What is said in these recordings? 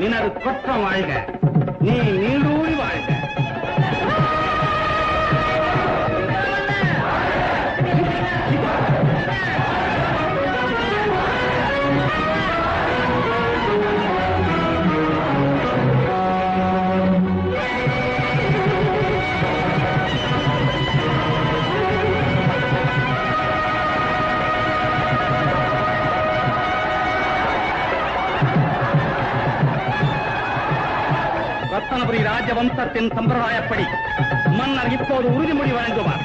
நினது கொற்றம் வாழ்க, நீ நீடூழி வாழ்க. ரத்தனபுரி ராஜவம்சத்தின் சம்பிரதாயப்படி மன்னர் இப்போது உறுதிமொழி வழங்குவார்.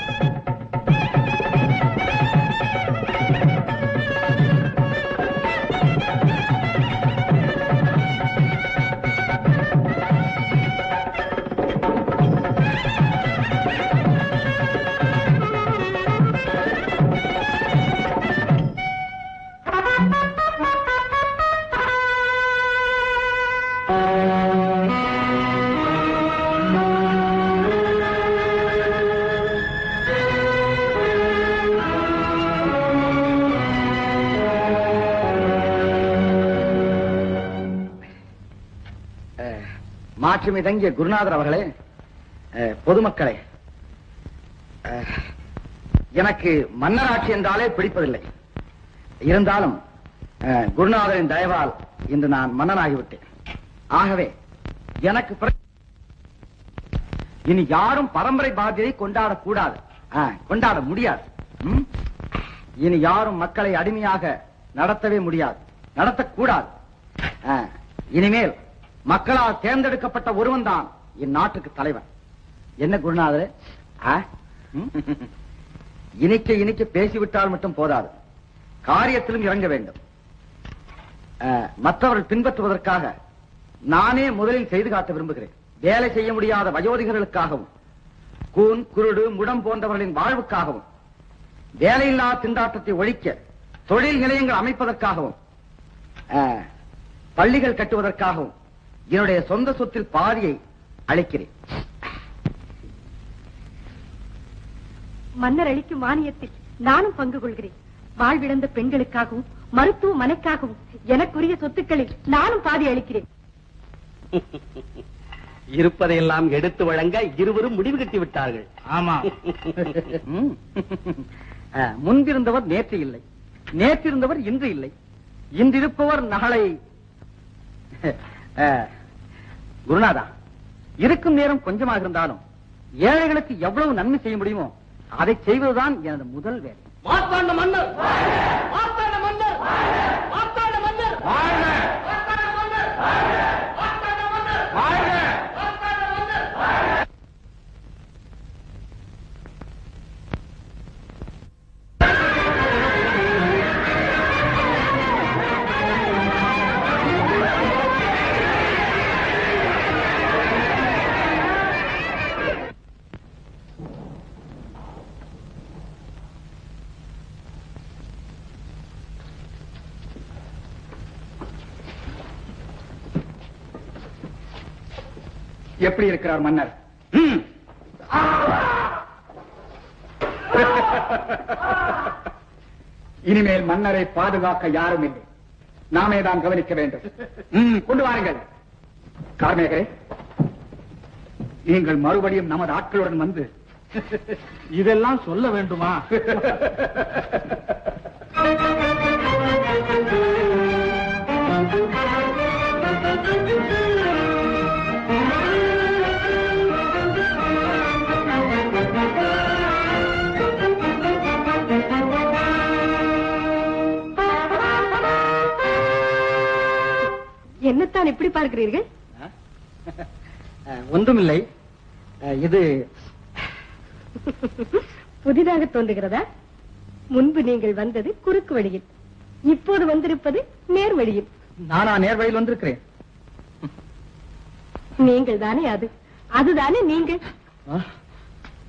மாற்றுமை தங்கிய குருநாதர் அவர்களே, பொதுமக்களே, எனக்கு மன்னராட்சி என்றாலே பிடிப்பதில்லை. இருந்தாலும் குருநாதரின் தயவால் இன்று நான் மன்னனாகிவிட்டேன். ஆகவே எனக்கு இனி யாரும் பரம்பரை பாத்தியை கொண்டாடக்கூடாது, கொண்டாட முடியாது. இனி யாரும் மக்களை அடிமையாக நடத்தவே முடியாது, நடத்தக்கூடாது. இனிமேல் மக்களால் தேர்ந்தெடுக்கப்பட்ட ஒருவன் தான் இந்நாட்டுக்கு தலைவன். என்ன குருநாதரே, இனிக்க இனிக்க பேசிவிட்டால் மட்டும் போதாது, காரியத்திலும் இறங்க வேண்டும். மற்றவர்கள் பின்பற்றுவதற்காக நானே முதலில் செய்து காட்ட விரும்புகிறேன். வேலை செய்ய முடியாத வயோதிகர்களுக்காகவும், கூன் குருடு முடம் போன்றவர்களின் வாழ்வுக்காகவும், வேலையில்லா திண்டாட்டத்தை ஒழிக்க தொழில் நிலையங்கள் அமைப்பதற்காகவும், பள்ளிகள் கட்டுவதற்காகவும் என்னுடைய சொந்த சொத்தில் பாதியை அளிக்கிறேன். மன்னர் அளிக்கும் மானியத்தில் நானும் பங்கு கொள்கிறேன். வாழ்விழந்த பெண்களுக்காகவும் மருத்துவமனைக்காகவும் எனக்குரிய சொத்துக்களில் நானும் பாதி அளிக்கிறேன். இருப்பதையெல்லாம் எடுத்து வழங்க இருவரும் முடிவு கட்டி விட்டார்கள். ஆமா. முன்பிருந்தவர் நேற்று இல்லை, நேற்றிருந்தவர் இன்று இல்லை, இன்றிருப்பவர் நாளை. குருநாதா, இருக்கும் நேரம் கொஞ்சமாக இருந்தாலும் ஏழைகளுக்கு எவ்வளவு நன்மை செய்ய முடியுமோ அதை செய்வதுதான் எனது முதல் வேலை. மார்த்தாண்ட மன்னர், மார்த்தாண்ட மன்னர், மார்த்தாண்ட மன்னர், வாழ்க! மார்த்தாண்ட மன்னர், மார்த்தாண்ட மன்னர், வாழ்க! மார்த்தாண்ட மன்னர். எப்படி இருக்கிறார் மன்னர்? இனிமேல் மன்னரை பாதுகாக்க யாரும் இல்லை, நாமே தான் கவனிக்க வேண்டும். கொண்டு வாருங்கள். கார்மேகரே, நீங்கள் மறுபடியும் நமது ஆட்களுடன் வந்து இதெல்லாம் சொல்ல வேண்டுமா? என்னத்தான் எப்படி பார்க்கிறீர்கள்? ஒன்றுமில்லை, இது புதிதாக தோன்றுகிறதா? முன்பு நீங்கள் வந்தது குறுக்கு வழியில், இப்போது வந்திருப்பது நேர் வழியில். நானா நேர் வழியில் வந்திருக்கிறேன்? நீங்கள் தானே அது, அதுதானே நீங்கள்.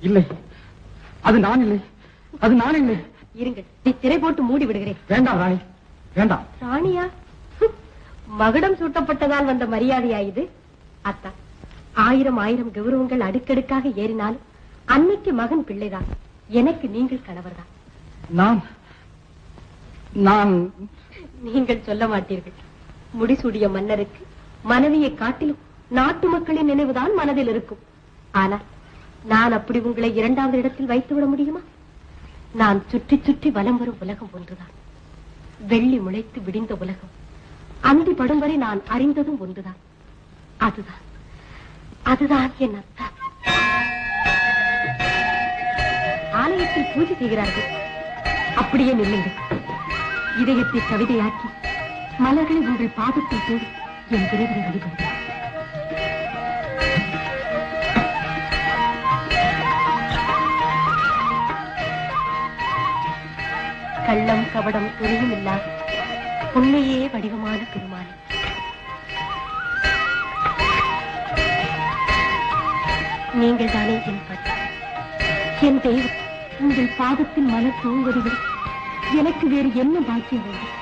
இல்லை, அது நான் இல்லை, அது நான் இல்லை. இருங்கள், திரை போட்டு மூடி விடுகிறேன். வேண்டாம் ராணி, வேண்டாம். ராணியா? மகுடம் சூட்டப்பட்டதால் வந்த மரியாதையா இது? அத்தா, 1000 கௌரவங்கள் அடுக்கடுக்காக ஏறினாலும் அன்னைக்கு மகன் பிள்ளைதான், எனக்கு நீங்கள் கணவர்தான். நான் நீங்கள் சொல்ல மாட்டீர்கள். முடிசூடிய மன்னருக்கு மனைவியை காட்டிலும் நாட்டு மக்களின் நினைவுதான் மனதில் இருக்கும். ஆனால் நான் அப்படி உங்களை இரண்டாவது இடத்தில் வைத்து விட முடியுமா? நான் சுற்றி சுற்றி வலம் வரும் உலகம் ஒன்றுதான். வெள்ளி முளைத்து விடிந்த உலகம். அந்தி படும் வரை நான் அறிந்ததும் ஒன்றுதான். அதுதான் என் அத்தா. ஆலயத்தில் பூஜை செய்கிறார்கள். அப்படியே நில்லுங்கள். இதயத்தை கவிதையாக்கி மலர்களை உங்கள் பாதத்தில் போடு என் விரைவில் வழிபடுகிறார். கள்ளம் கவடம் துணியும் இல்லாத உண்மையே வடிவமான பெருமானே, நீங்கள் தானே என் பதி, என் தெய்வம். உங்கள் பாதத்தில் மலர் தூங்குவதை விட எனக்கு வேறு என்ன பாக்கியம் வேண்டும்?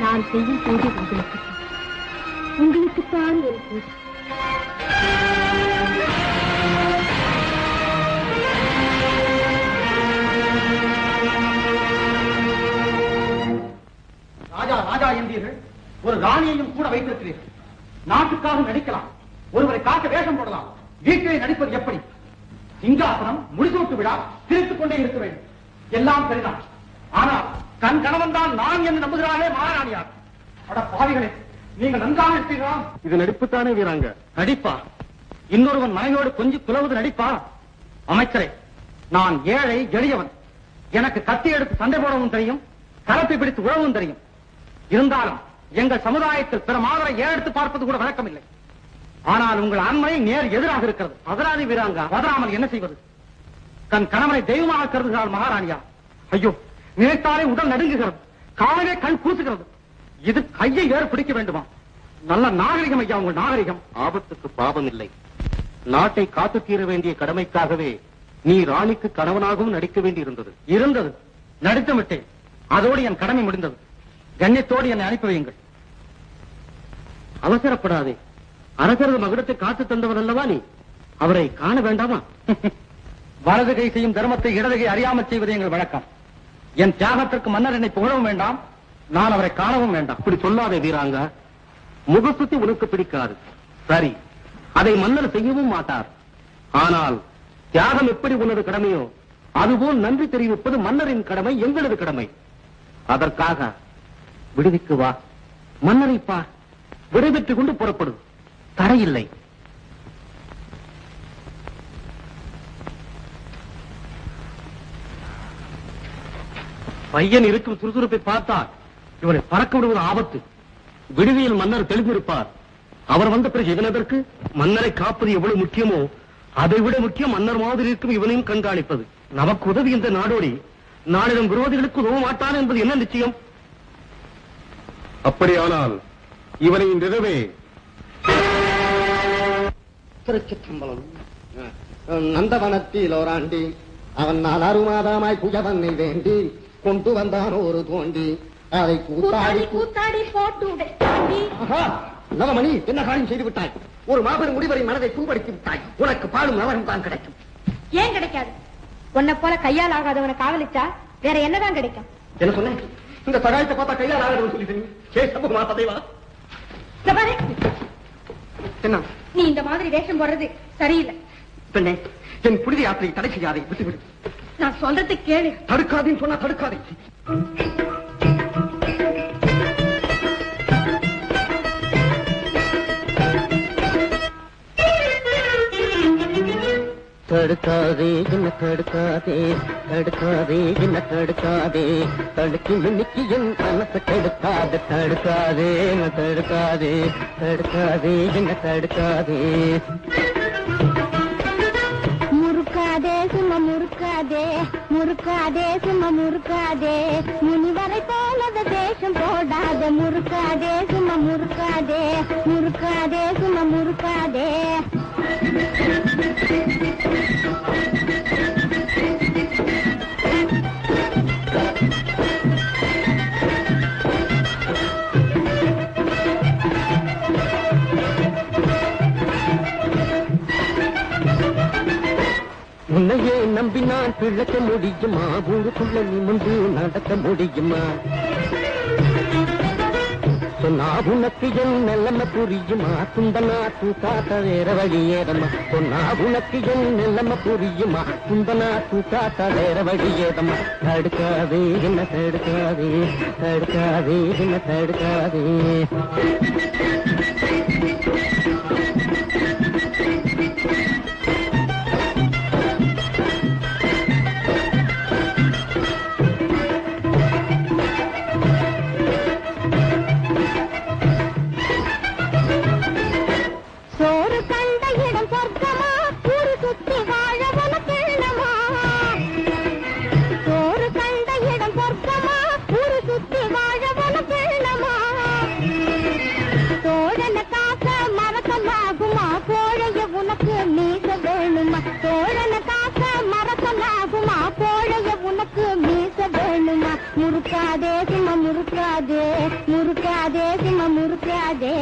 நான் செய்யும் பூஜை உங்களுக்குத்தான் என் பூஜை. ராஜா ராஜா என்பீர்கள், ஒரு ராணியையும் கூட வைத்திருக்கிறீர்கள். நாட்டுக்காக நடிக்கலாம், ஒருவரை காக்க வேஷம் போடலாம். வீட்டிலே நடிப்பது எப்படி? சிங்காசனம், முடிசூட்டு விழா, சிரித்துக் கொண்டே இருக்க வேண்டும். எல்லாம் சரிதான். ஆனால் தன் கணவன் தான் நான் என்று நம்புகிறாரே மகாராணியார். அட பாவிகளே, நீங்கள் நன்றாக இருப்பீர்களா? இது நடிப்புத்தானே வீராங்க? நடிப்பா? இன்னொருவன் மனைவியோடு கொஞ்சம் குலவுது நடிப்பா? அமைச்சரே, நான் ஏழை எளியவன். எனக்கு கத்தி எடுத்து சண்டை போடவும் தெரியும், கலப்பை பிடித்து உழவும் தெரியும். இருந்தாலும் எங்கள் சமுதாயத்தில் பிற மாதரை ஏறெடுத்து பார்ப்பது கூட வழக்கம் இல்லை. ஆனால் உங்கள் ஆண்மை நேர் எதிராக இருக்கிறது. அதராதி வீராங்கா, பதறாமல் என்ன செய்வது? தன் கணவனை தெய்வமாக கருதுகிறாள் மகாராணியா. ஐயோ, நினைத்தாலே உடல் நடுங்குகிறது, காலையே கண் கூசுகிறது. இது கையை ஏறு பிடிக்க வேண்டுமா? நல்ல நாகரிகம் ஐயா உங்கள் நாகரிகம். ஆபத்துக்கு பாவம் இல்லை. நாட்டை காத்து தீர வேண்டிய கடமைக்காகவே நீ ராணிக்கு கணவனாகவும் நடிக்க வேண்டி இருந்தது. நடித்து விட்டேன். அதோடு என் கடமை முடிந்தது. கண்ணியத்தோடு என்னை அனுப்பி வையுங்கள். அவசரப்படாதே. அரசரது மகுடத்தை காத்து தந்தவர் அல்லவா நீ? அவரை காண வேண்டாமா? வலது கை செய்யும் தர்மத்தை இடது கை அறியாமல் செய்வது எங்கள் வழக்கம். என் தியாகத்திற்கு மன்னர் என்னை புகழவும் வேண்டாம், நான் அவரை காணவும் வேண்டாம். அப்படி சொல்லாதே வீராங்கா. முகசுத்தி உனக்கு பிடிக்காது. சரி, அதை மன்னர் செய்யவும் மாட்டார். ஆனால் தியாகம் எப்படி உனது கடமையோ அதுபோல் நன்றி தெரிவிப்பது மன்னரின் கடமை, எங்களது கடமை. அதற்காக விடுவிக்கு வா, மன்னரை பார், விடைபெற்றுக் கொண்டு புறப்படும். தடையில்லை. பையன் இருக்கும் சுறுசுறுப்பை பார்த்தால் இவரை பறக்க விடுவது ஆபத்து. விடுதியில் மன்னர் தெளிந்திருப்பார். அவர் வந்த பிறகு இவனதற்கு மன்னரை காப்பது எவ்வளவு முக்கியமோ அதை விட முக்கியம் மன்னர் மாதிரி இருக்கும் இவனையும் கண்காணிப்பது. நமக்கு உதவி இந்த நாடோடி நாளிடம் விரோதிகளுக்கு உதவ மாட்டான் என்பது என்ன நிச்சயம்? அப்படியானால் இவனை இன்றிரவே திருச்சிற்றம்பலம். நந்தவனத்தில் ஓராண்டி அவன் நான் அருமாதமாய் புயவனை வேண்டி கொண்டு வந்தான் ஒரு தோண்டி அதை கூத்தாடி போட்டு நவமணி என்ன காரியம் செய்து விட்டாய்? ஒரு மாபெரும் முடிவரை மனதை புண்படுத்தி விட்டாய். உனக்கு பாலும் நவரும் தான் கிடைக்கும். ஏன் கிடைக்காது? உன்னை போல கையால் ஆகாதவனை காவலிச்சா வேற என்னதான் கிடைக்கும்? என்ன சொன்னேன்? இந்த சகாயத்தை பார்த்தா கையால் ஆகாதவன் சொல்லிட்டீங்க. என்ன நீ இந்த மாதிரி வேஷம் போடுறது சரியில்லை. பெண்ணே, என் புனித யாத்திரை தடை செய்யாதை விட்டுவிடு. நான் சொல்றது கேளு. தடுக்காதேன்னு சொன்னா தடுக்காதே. தடுக்காதே என்ன தடுக்காதே, தடுக்காதே என்ன தடுக்காதே, தடுக்கி மின்னிக்கு என் மனசை கெடுக்காத. தடுக்காதே என்ன தடுக்காதே, தடுக்காதே என்ன தடுக்காதே. முறுக்காதே சும்மா முறுக்காதே, முறுக்காதே சும்மா முறுக்காதே, முனிவரை போலத தேசம் போடாத. முறுக்காதே சும்மா முறுக்காதே, முறுக்காதே சும்மா முறுக்காதே. உன்னையே நம்பினான் பிழைக்க முடியுமா? ஊருக்குள்ள நிமிந்து நடக்க முடியுமா? சொன்னா உனக்கு என் நிலைமை புரியுமா துந்தனா தூக்காத்த வேற வழியேதம்மா சொன்னா உனக்கு என் நிலைமை புரியுமா துந்தனா தூக்காத்த வேற வழியேதம்மா தடுக்காதே என்ன தடுக்காதே தடுக்காதே என்ன தடுக்காதே முறுக்காதே சும்மா முறுக்காதே முறுக்காதே சும்மா முறுக்காதே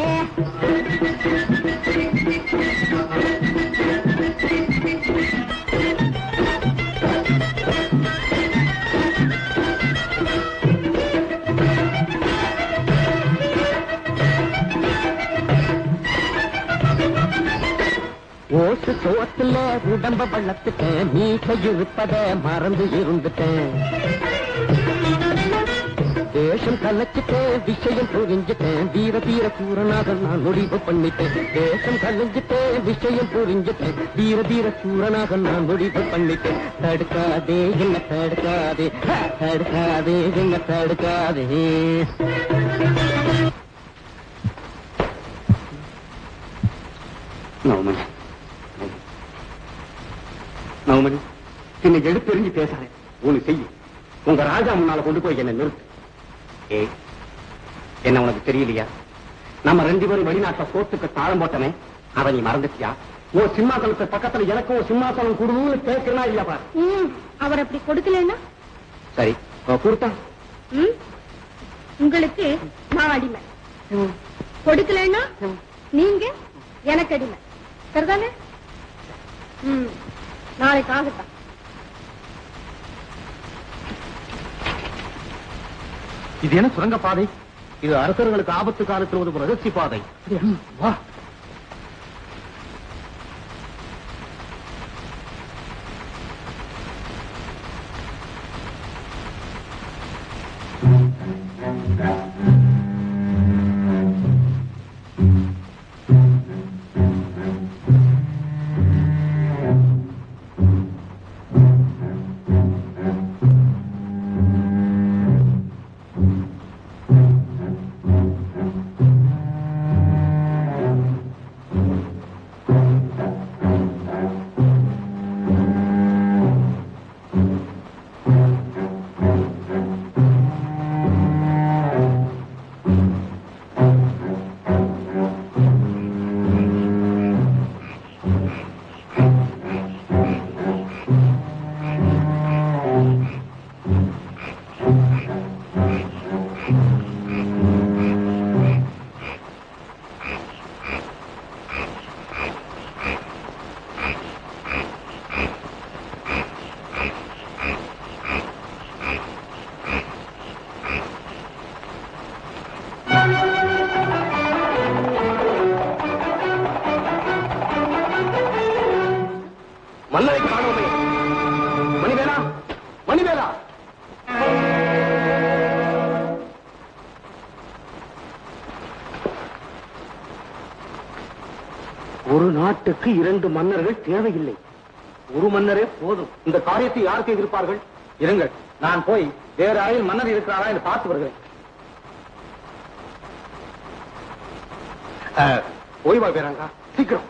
ஓசு சோத்துல உடம்ப வளர்த்துட்டேன் மீச இருப்பத மறந்து இருந்துட்டேன் தேசம் கலைச்சிட்டேன் விஷயம் புரிஞ்சுட்டேன் வீர தீர சூரனாக நான் முடிவு பண்ணிட்டேன் தேசம் கலைஞ்சிட்டேன் விஷயம் புரிஞ்சுட்டேன் வீர தீர சூரனாக நான் முடிவு பண்ணிட்டேன் தடுக்காதே என்ன தடுக்காதே தடுக்காதே என்ன தடுக்காதே நவமணி நவமணி என்னை எடுத்தெறிஞ்சு பேசுறேன் ஒண்ணு செய்ய உங்க ராஜா முன்னால கொண்டு போய் என்ன நிறுத்து என்ன உனக்கு தெரியலையா நம்ம 2 பேரும் வெளிநாட்டுல சோத்துக்கு தாளம் போட்டமே அதை நீ மறந்துட்டியா ஓ சிம்மாசனத்துக்கு பக்கத்துல எனக்கும் ஒரு சிம்மாசனம் கொடுன்னு கேட்கிறனா இல்லையா பாரு அவர் அப்படி கொடுக்கலன்னா சரி கொடுத்தா உங்களுக்கு நான் அடிமை கொடுக்கலன்னா நீங்க எனக்கு அடிமை சரிதானே நாளைக்கு ஆகட்டும் இது என்ன சுரங்க பாதை இது அரசர்களுக்கு ஆபத்து காலத்தில் ஒரு ரகசிய பாதை வா மன்னரை காணோமே மணிவேலா மணிவேலா ஒரு நாட்டுக்கு 2 மன்னர்கள் தேவையில்லை ஒரு மன்னரே போதும் இந்த காரியத்தை யார் செய்திருப்பார்கள் இருங்கள் நான் போய் வேற அறையில் மன்னர் இருக்கிறாரா என்று பார்த்து வருகிறேன் ஓய்வா பேராங்க சீக்கிரம்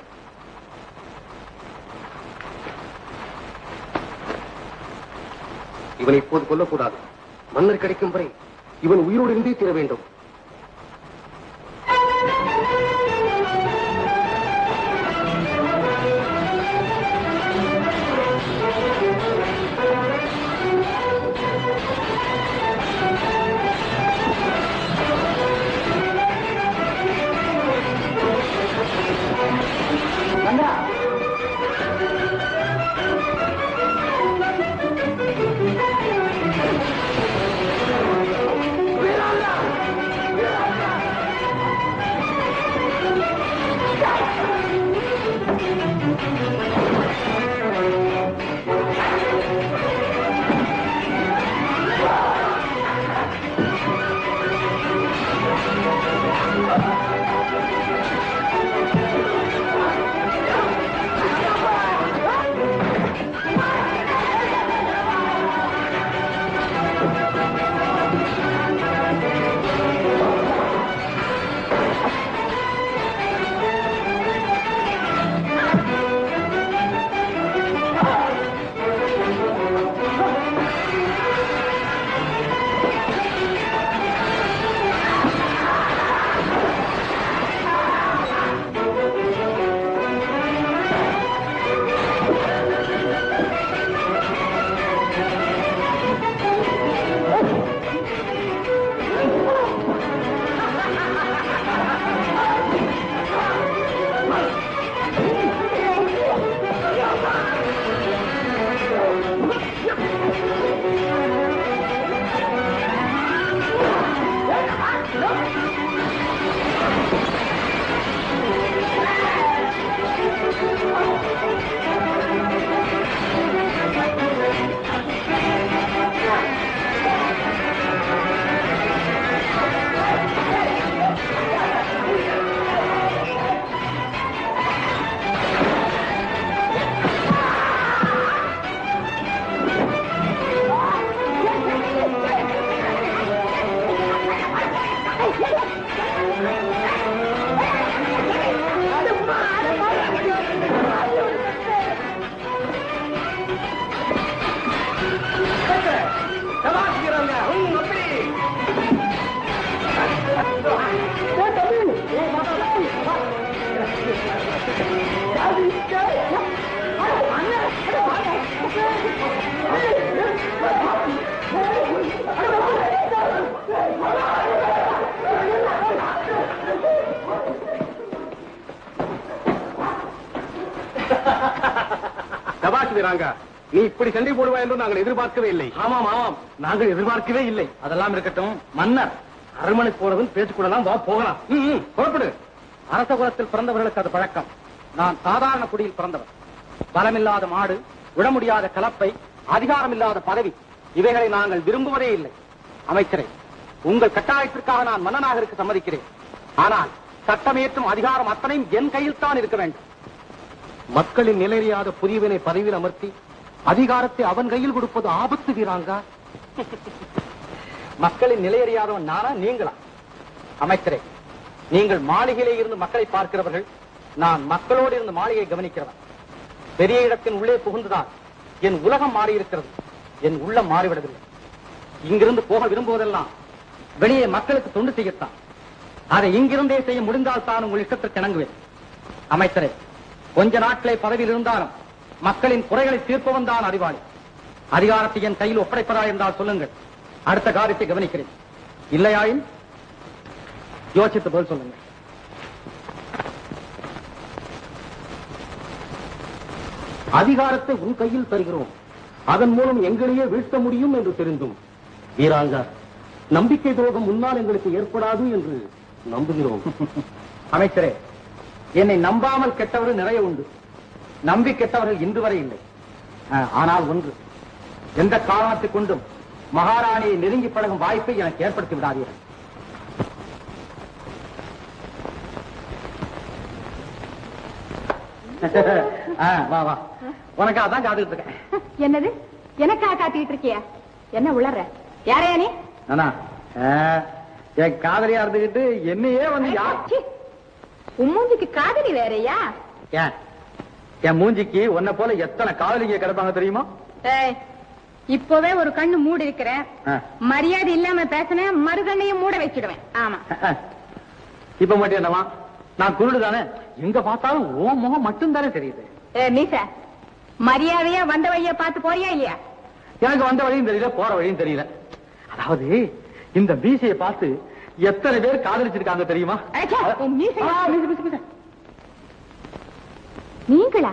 இவனை இப்போது கொல்லக்கூடாது மன்னர் கிடைக்கும் வரை இவன் உயிரோடு இருந்தே தீர வேண்டும் சபாஷ் வீராங்க, நீ இப்படி சண்டை போடுவாய் என்று நாங்கள் எதிர்பார்க்கவே இல்லை. ஆமாம் ஆமாம், நாங்கள் எதிர்பார்க்கவே இல்லை. அதெல்லாம் இருக்கட்டும், மன்னர் அரண்மனைக்கு போறதுன்னு பேசிக்கூடலாம், வா போகலாம். புறப்படு. அரச குலத்தில் பிறந்தவர்களுக்கு அது பழக்கம். நான் சாதாரண குடியில் பிறந்தவர். பலமில்லாத மாடு, விட முடியாத கலப்பை, அதிகாரம் இல்லாத பதவி, இவைகளை நாங்கள் விரும்புவதே இல்லை. அமைச்சரே, உங்கள் கட்டாயத்திற்காக நான் மன்னனாக இருக்க சம்மதிக்கிறேன். ஆனால் சட்டமேற்றும் அதிகாரம் அத்தனையும் என் கையில் தான் இருக்க வேண்டும். மக்களின் நிலையாத புதியவனை பதவியில் அமர்த்தி அதிகாரத்தை அவன் கையில் கொடுப்பது ஆபத்து வீராங்கா. மக்களின் நிலையறியாதவன் நானா நீங்களா? அமைச்சரே, நீங்கள் மாளிகையிலே இருந்து மக்களை பார்க்கிறவர்கள், நான் மக்களோடு இருந்து மாளிகையை கவனிக்கிறவன். பெரிய இடத்தின் உள்ளே புகுந்துதான் என் உலகம் மாறியிருக்கிறது, என் உள்ளம் மாறிவிடவில்லை. இங்கிருந்து போக விரும்புவதெல்லாம் வெளியே மக்களுக்கு தொண்டு செய்யத்தான். அதை இங்கிருந்தே செய்ய முடிந்தால் தான் உங்கள் இஷ்டத்திற்கு இணங்குவேன். அமைச்சரே, கொஞ்ச நாட்களே பதவியில் இருந்தாலும் மக்களின் குறைகளை தீர்ப்பவன் தான் அறிவாளி. அதிகாரத்தை என் கையில் ஒப்படைப்பதா என்றால் சொல்லுங்கள், அடுத்த காரியத்தை கவனிக்கிறேன். இல்லையாயின் யோசித்து பதில் சொல்லுங்கள். அதிகாரத்தை உன் கையில் தருகிறோம், அதன் மூலம் எங்களையே வீழ்த்த முடியும் என்று தெரிந்தும் வீராங்கா, நம்பிக்கை துரோகம் முன்னால் எங்களுக்கு ஏற்படாது என்று நம்புகிறோம். அமைச்சரே, என்னை நம்பாமல் கெட்டவர்கள் நிறைய உண்டு, நம்பி கெட்டவர்கள் இன்று வரை இல்லை. ஆனால் ஒன்று, எந்த காரணத்தை கொண்டும் மகாராணியை நெருங்கி பழகும் வாய்ப்பை எனக்கு ஏற்படுத்தி விடாதீர்கள். வா வா, உனக்காக தான் காத்துக்கிட்டு இருக்கேன். என்னது, எனக்காக காத்துக்கிட்டு இருக்கியா? என்ன உளற? யாரையா நீ? நானா? என் காதலியா இருந்துகிட்டு என்னையே வந்து உன் மூஞ்சிக்கு காதலி வேறையா? ஏன் என் மூஞ்சிக்கு உன்னை போல எத்தனை காதலிங்க கிடப்பாங்க தெரியுமா? இப்பவே ஒரு கண்ணு மூடி இருக்கிறேன். மரியாதை இல்லாம பேசின மறுகண்ணையும் மூட வச்சிடுவேன். ஆமா, இப்ப மட்டும் என்னவா, நான் குருடு தானே, எங்க பார்த்தாலும் ஓ முகம் மட்டும் தானே தெரியுது. நீச, மரியாதையா வந்த வழிய பார்த்து போறியா இல்லையா? எனக்கு வந்த வழியும் தெரியல, போற வழியும் தெரியல. அதாவது இந்த மீசையை பார்த்து எத்தனை பேர் காதலிச்சிருக்காங்க தெரியுமா? நீங்களா?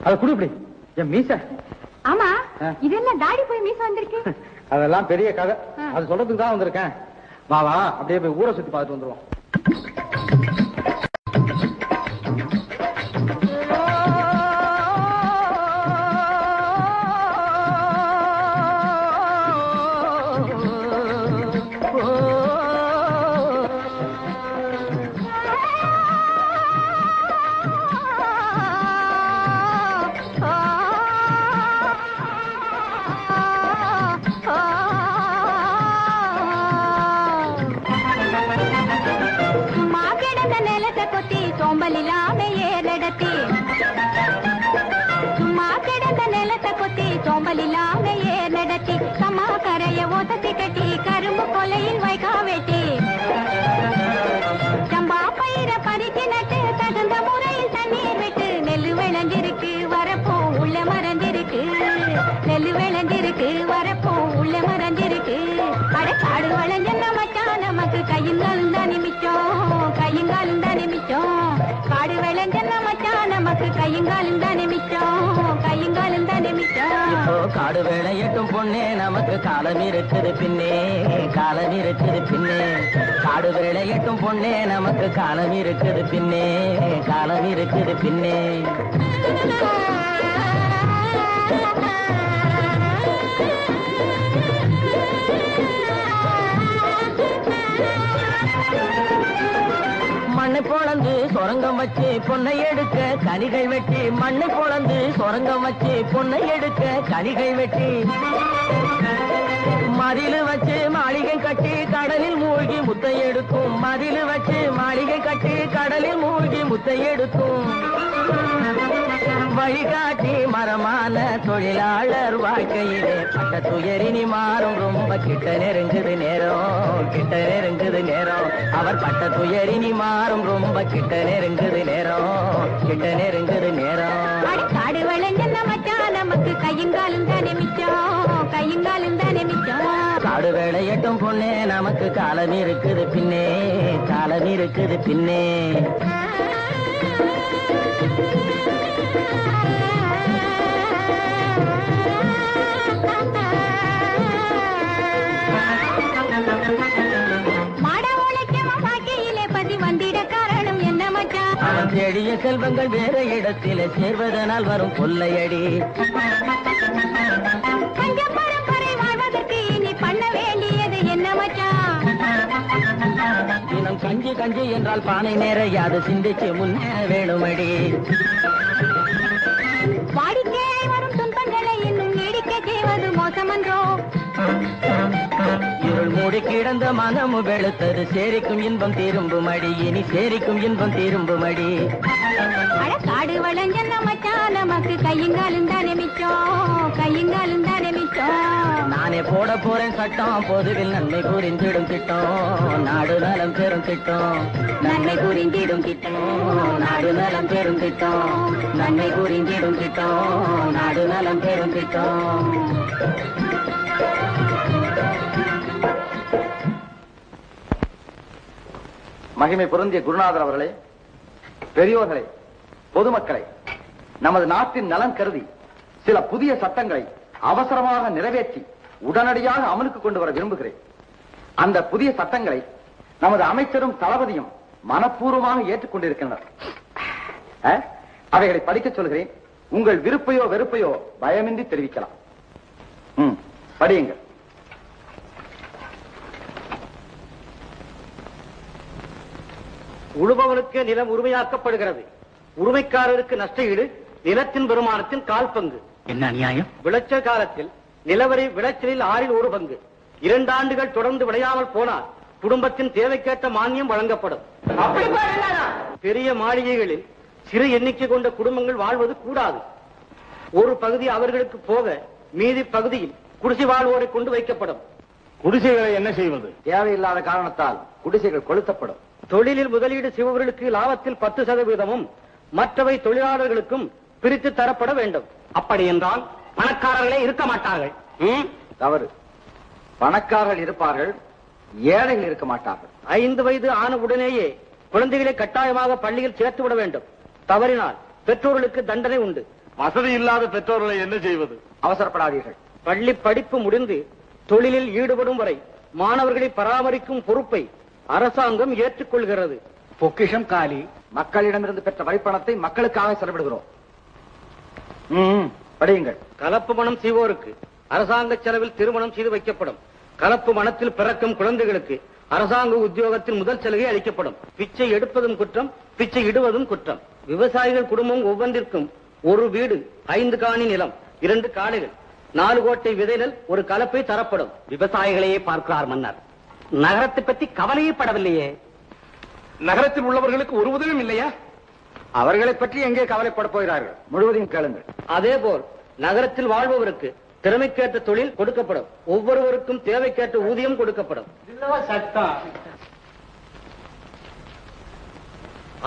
அத குடுப்படி என் மீசை. ஆமா, இதெல்லாம் தாடி போய் மீசை வந்திருக்கு. அதெல்லாம் பெரிய கதை, அது சொல்றதுக்கு தான் வந்திருக்கேன். வா வா, அப்படியே போய் ஊரை சுத்தி பார்த்துட்டு வந்துருவோம். கரும்பு கொலையில் வைக்கா வெட்டி சம்பா பயிர பறிச்சு நட்டு தகுந்த முறையில் தண்ணீர் விட்டு நெல்லு விளைஞ்சிருக்கு வரப்போ உள்ள மறந்திருக்கு, நெல்லு விளைஞ்சிருக்கு வரப்போ உள்ள மறந்திருக்கு. அடக்காடு வளைஞ்ச மச்சான் நமக்கு கையுங்காலும் தான் நிமிச்சோம், கையுங்காலும் தான் நிமிச்சோம். காடு விளைஞ்ச மச்சான் நமக்கு கையுங்காலும் தான் நிமிச்சோம், கையுங்காலும் தான் நிமிச்சோம். காடு வேளையட்டும் பொண்ணே, நமக்கு காலம் இருக்குது பின்னே, காலம் இருக்குது பின்னே. காடு வேளையட்டும் பொண்ணே, நமக்கு காலம் இருக்குது பின்னே, காலம் இருக்குது பின்னே. மண்ணை பொழந்து சொரங்கம் வச்சு பொன்னை எடுக்க கனிகள் வெட்டி, மண்ணை பொழந்து சொரங்கம் வச்சு பொன்னை எடுக்க கனிகள் வெட்டி, மதிலு வச்சு மாளிகை கட்டி கடலில் மூழ்கி முத்தை எடுக்கும், மதிலு வச்சு மாளிகை கட்டி கடலில் மூழ்கி முத்தை எடுக்கும். வழிகாட்டி மரமான தொழிலாளர் வாழ்க்கையிலே பட்ட துயரினி மாறும், ரொம்ப கிட்ட நெருங்குது நேரம், கிட்ட நெருங்குது நேரம். அவர் பட்ட துயரினி மாறும், ரொம்ப கிட்ட நெருங்குது நேரம், கிட்ட நெருங்குது நேரம். காடு விளைஞ்ச மச்சான் நமக்கு கையுங்காலும் தானே மிச்சம், கையுங்காலும் தானே மிச்சம். காடு வேளையட்டும் பொண்ணே, நமக்கு காலம் இருக்குது பின்னே, காலம் பலன் இருக்குது பின்னே. தேடிய செல்வங்கள் வேற இடத்திலே சேர்வதனால் வரும் கொள்ளையடி. வாழ்வதற்கு இனி பண்ண வேண்டியது என்ன மச்சான்? தினம் கஞ்சி கஞ்சி என்றால் பானை நேரையாது சிந்திச்சு முன்னேற வேணுமடி. வாடிக்கையாய் வரும் துன்பங்களை இன்னும் நீடிக்க செய்வது மோசமன்றோ? இருள் மூடி கிடந்த மனமு வெளுத்தது சேரிக்கும் இன்பம் திரும்புமடி. இனி சேரிக்கும் இன்பம் திரும்புமடி. காடு வளஞ்சன்ன மச்சான் நமக்கு கையங்காலும் தானே மிச்சம், கையங்காலும் தானே மிச்சம். நானே போட போறேன் சட்டம் பொதுவில் நன்மை புரிந்திடும் திட்டம். நாடு நலம் பெறும் திட்டம், நன்மை புரிந்திடும் திட்டம். நாடு நலம் பெறும் திட்டம், நன்மை புரிந்திடும் திட்டம். நாடு நலம் பெறும் திட்டம். மகிமை பொருந்திய குருநாதர் அவர்களே, பெரியோர்களே, பொதுமக்களை, நமது நாட்டின் நலன் கருதி சில புதிய சட்டங்களை அவசரமாக நிறைவேற்றி உடனடியாக அமலுக்கு கொண்டு வர விரும்புகிறேன். அந்த புதிய சட்டங்களை நமது அமைச்சரும் தளபதியும் மனப்பூர்வமாக ஏற்றுக்கொண்டிருக்கின்றனர். அவைகளை படிக்க சொல்கிறேன். உங்கள் விருப்பையோ வெறுப்பையோ பயமின்றி தெரிவிக்கலாம். படியுங்கள். உழுபவனுக்கு நிலம் உரிமையாக்கப்படுகிறது. உரிமைக்காரருக்கு நஷ்ட ஈடு நிலத்தின் வருமானத்தின் 1/4 பங்கு. என்ன அநியாயம்? விளைச்சல் காலத்தில் நிலவரி விளைச்சலில் 1/6 பங்கு. 2 ஆண்டுகள் தொடர்ந்து விளையாமல் போனால் குடும்பத்தின் தேவைக்கேற்ற மானியம் வழங்கப்படும். பெரிய மாளிகைகளில் சிறு எண்ணிக்கை கொண்ட குடும்பங்கள் வாழ்வது கூடாது. ஒரு பகுதி அவர்களுக்கு போக மீதி பகுதியில் குடிசை வாழ்வோரை கொண்டு வைக்கப்படும். குடிசைகளை என்ன செய்வது? தேவையில்லாத காரணத்தால் குடிசைகள் கொளுத்தப்படும். தொழிலில் முதலீடு செய்பவர்களுக்கு லாபத்தில் 10% மற்றவை தொழிலாளர்களுக்கும் பிரித்து தரப்பட வேண்டும். அப்படி என்றால் பணக்காரர்களே இருக்க மாட்டார்கள். தவறு. பணக்காரர்கள் இருப்பார்கள், ஏழைகள் இருக்க மாட்டார்கள். 5 வயது ஆன உடனேயே குழந்தைகளை கட்டாயமாக பள்ளியில் சேர்த்து விட வேண்டும். தவறினால் பெற்றோர்களுக்கு தண்டனை உண்டு. வசதி இல்லாத பெற்றோர்களை என்ன செய்வது? அவசரப்படாதீர்கள். பள்ளி படிப்பு முடிந்து தொழிலில் ஈடுபடும் வரை மாணவர்களை பராமரிக்கும் பொறுப்பை அரசாங்கம் ஏற்றுக்கொள்கிறது. பொக்கிஷம் காலி. மக்களிடமிருந்து பெற்ற வரிப்பணத்தை மக்களுக்காக செலவிடுகிறோம். படியுங்கள். கலப்பு மனம் செய்வோருக்கு அரசாங்க செலவில் திருமணம் செய்து வைக்கப்படும். கலப்பு மனத்தில் பிறக்கும் குழந்தைகளுக்கு அரசாங்க உத்தியோகத்தில் முதல் சலுகை அளிக்கப்படும். பிச்சை எடுப்பதும் குற்றம், பிச்சை இடுவதும் குற்றம். விவசாயிகள் குடும்பம் ஒவ்வொன்றிற்கும் 1 வீடு, 5 காணி நிலம், 2 காளைகள், 4 கோட்டை விதைநெல், 1 கலப்பை தரப்படும். விவசாயிகளையே பார்க்கிறார் மன்னர். நகரத்தை பற்றி கவலையே படவில்லையே. நகரத்தில் உள்ளவர்களுக்கு ஒரு உதவியும் இல்லையா? அவர்களை பற்றி எங்கே கவலைப்பட போகிறார்கள்? முழுவதையும் கேளுங்கள். அதேபோல் நகரத்தில் வாழ்பவருக்கு திறமைக்கேற்ற தொழில் கொடுக்கப்படும். ஒவ்வொருவருக்கும் தேவைக்கேற்ற ஊதியம் கொடுக்கப்படும்.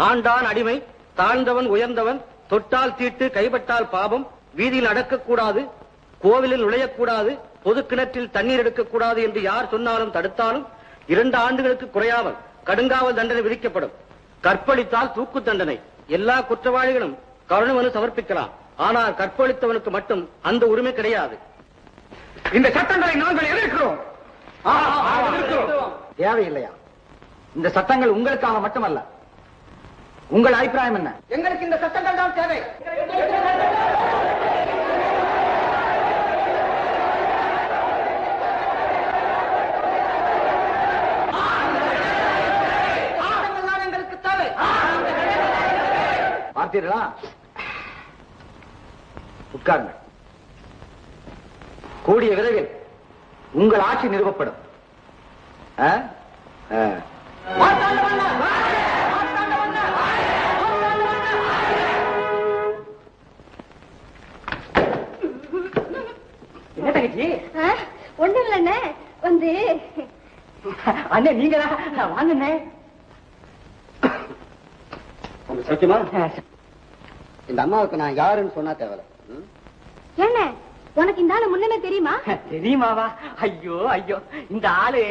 ஆண்டான் அடிமை, தாழ்ந்தவன் உயர்ந்தவன், தொட்டால் தீட்டு, கைப்பட்டால் பாபம், வீதியில் நடக்கக்கூடாது, கோவிலில் நுழையக்கூடாது, பொது கிணற்றில் தண்ணீர் எடுக்கக்கூடாது என்று யார் சொன்னாலும் தடுத்தாலும் 2 ஆண்டுகளுக்கு குறையாமல் கடுங்காவல் தண்டனை விதிக்கப்படும். கற்பழித்தால் தூக்கு தண்டனை. எல்லா குற்றவாளிகளும் கருணை மனு சமர்ப்பிக்கலாம். ஆனால் கற்பழித்தவனுக்கு மட்டும் அந்த உரிமை கிடையாது. இந்த சட்டங்களை நாங்கள் எதிர்க்கிறோம். தேவையில்லையா? இந்த சட்டங்கள் உங்களுக்காக மட்டுமல்ல. உங்கள் அபிப்பிராயம் என்ன? எங்களுக்கு இந்த சட்டங்கள் தான் தேவை. எங்களுக்கு தேவை. பார்த்தீர்களா? உட்காருங்கள். கூடிய விரைவில் உங்கள் ஆட்சி நிறுவப்படும். என்ன தங்கச்சி? ஒண்ணு இல்லண்ணே, வந்து அண்ணே நீங்களா? வாங்கண்ணே. சத்தியமா இந்த அம்மாவுக்கு நான் யாருன்னு சொன்னா தேவை. என்ன உனக்கு இந்த ஆளு முன்னமே தெரியுமா? தெரியுமாவா? ஐயோ ஐயோ, இந்த ஆளு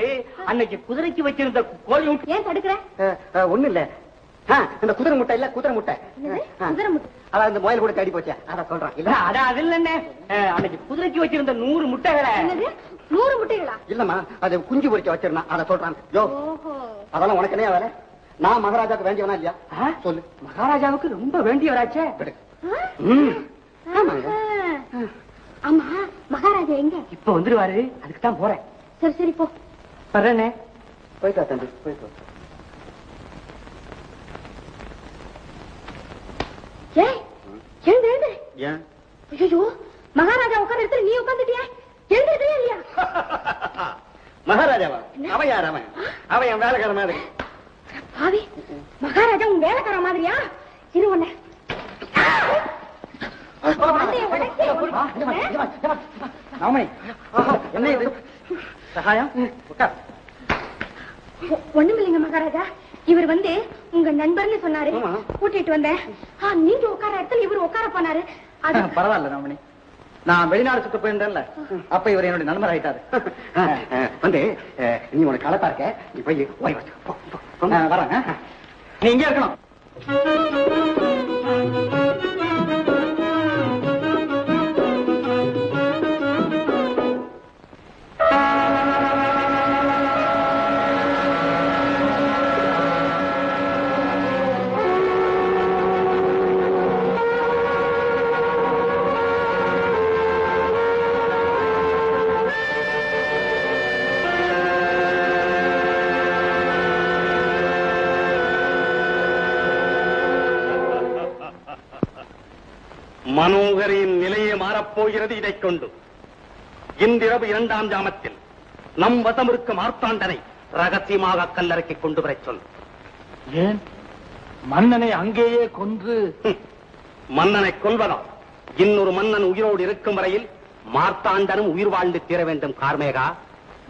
அன்னைக்கு குதிரைக்கு வச்சிருந்த கோழி ஏன் தடுக்கிற? ஒண்ணு இல்ல, இந்த குதிரை முட்டை இல்ல, குதிரை முட்டை. குதிரை முட்டை. அதான் இந்த முயல் கூட தேடி போச்சே, அத சொல்றான் இல்ல. அது இல்ல, அன்னைக்கு குதிரைக்கு வச்சிருந்த 100 முட்டைகளை. 100 முட்டைகளா? இல்லம்மா, அது குஞ்சு பொறிக்க வச்சிருந்தான், அத சொல்றான். யோ, அதெல்லாம் உனக்கு என்ன வேலை? நான் மகாராஜாவுக்கு வேண்டியவனா இல்லையா? சொல்லு. மகாராஜாவுக்கு ரொம்ப வேண்டியவராச்சே. ஆமா, மகாராஜா எங்க? இப்ப வந்துருவாரு, அதுக்கு தான் போறேன். சரி சரி போ. வர்றேனே. போயிட்டு வா தம்பி, போயிட்டு வா. ஏய், எழுந்து எழுந்து. ஏன்? ஐயோ, மகாராஜா உட்கார்ந்த இடத்துல நீ உட்கார்ந்துட்டியா? எழுந்துட்டே இல்லையா? மகாராஜாவா? அவன் யார்? அவன் என் வேலைக்கார மாதிரி. பாவி, மகாராஜா உன் வேலைக்கார மாதிரியா? இரு உன்னை. என்ன இது சகாயம்? ஒண்ணுமில்லைங்க மகாராஜா, இவர் வந்து உங்க நண்பர்னு சொன்னாரு, கூட்டிட்டு வந்தேன். நீங்க உட்கார இடத்துல இவர் உட்கார போனாரு. பரவாயில்ல ராமணி, நான் வெளிநாடு சுத்த போயிருந்தேன்ல, அப்ப இவர் என்னுடைய நண்பர் ஆயிட்டாரு. வந்து நீ உனக்கு கலப்பா இருக்க, நீ போய் ஓய்வு வச்சு வரேன். நீ இங்கே இருக்கணும். மனோகரின் நிலையை மாறப்போகிறது. இதைக் கொண்டு இன்றிரவு 2ஆம் ஜாமத்தில் நம் வசம் இருக்கும் மார்த்தாண்டனை ரகசியமாக கல்லறைக்கு கொண்டு வரச் சொல். ஏன் மன்னனை அங்கேயே கொன்று? மன்னனை கொல்வதால் இன்னொரு மன்னன் உயிரோடு இருக்கும் வரையில் மார்த்தாண்டனும் உயிர் வாழ்ந்து தீர வேண்டும். கார்மேகா,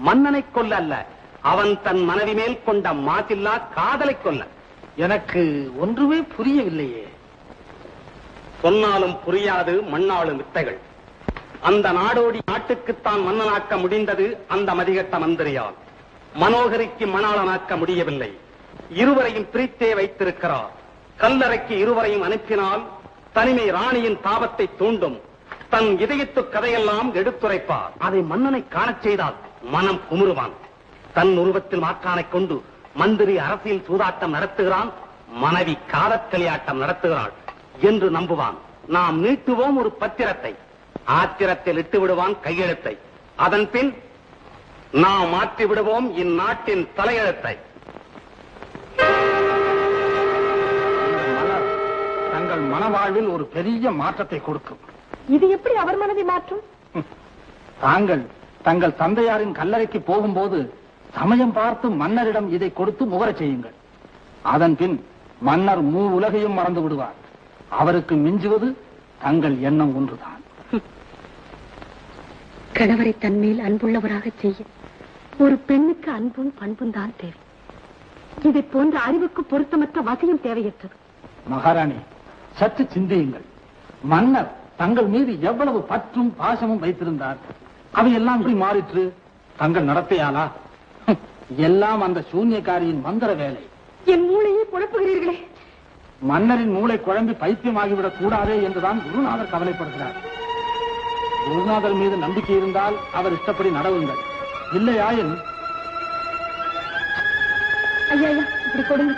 மன்னனை கொல்ல அல்ல, அவன் தன் மனைவி மேல் கொண்ட மாசில்லா காதலை கொல்ல. எனக்கு ஒன்றுமே புரியவில்லையே. சொன்னாலும் புரியாது மண்ணாளும் வித்தைகள். அந்த நாடோடி நாட்டுக்குத்தான் மன்னனாக்க முடிந்தது அந்த மதிகட்ட மந்திரியால். மனோகரிக்கு மணாளனாக்க முடியவில்லை. இருவரையும் பிரித்தே வைத்திருக்கிறார். கல்லறைக்கு இருவரையும் அனுப்பினால் தனிமை ராணியின் தாபத்தை தூண்டும். தன் இதயத்து கதையெல்லாம் எடுத்துரைப்பார். அதை மன்னனை காணச் செய்தால் மனம் குமுறுவான். தன் உருவத்தில் மாற்றானை கொண்டு மந்திரி அரசியல் சூதாட்டம் நடத்துகிறான், மனைவி காதற்களியாட்டம் நடத்துகிறாள் என்று நம்புவான். நாம் நீட்டுவோம் ஒரு பத்திரத்தை, ஆத்திரத்தில் இட்டு விடுவான் கையெழுத்தை. அதன் பின் நாம் மாற்றி விடுவோம் இந்நாட்டின் தலையெழுத்தை. தங்கள் மனவாழ்வில் ஒரு பெரிய மாற்றத்தை கொடுக்கும். இது எப்படி அவர் மனதை மாற்றும்? தாங்கள் தங்கள் தந்தையாரின் கல்லறைக்கு போகும்போது சமயம் பார்த்து மன்னரிடம் இதை கொடுத்து முகரச் செய்யுங்கள். அதன் பின் மன்னர் உலகையும் மறந்து விடுவார். அவருக்கு மிஞ்சுவது தங்கள் எண்ணம் ஒன்றுதான். கணவரை தன்மேல் அன்புள்ளவராக செய்ய ஒரு பெண்ணுக்கு அன்பும் பண்பும் தான் தேவை. இதை போன்ற அறிவுக்கு பொருத்தமற்ற வகையும் தேவையற்றது. மகாராணி, சற்று சிந்தியுங்கள். மன்னர் தங்கள் மீது எவ்வளவு பற்றும் பாசமும் வைத்திருந்தார். அவையெல்லாம் இப்படி மாறிற்று. தங்கள் நடத்தையாளா? எல்லாம் அந்த சூன்யக்காரியின் மந்திர வேலை. என் மூளையை குழப்புகிறீர்களே. மன்னரின் மூளை குழம்பி பைத்தியமாகிவிடக் கூடாதே என்றுதான் குருநாதர் கவலைப்படுகிறார். குருநாதர் மீது நம்பிக்கை இருந்தால் அவர் இஷ்டப்படி நடவுங்கள். இல்லையாயின் ஐயா இப்படி கொடுங்க,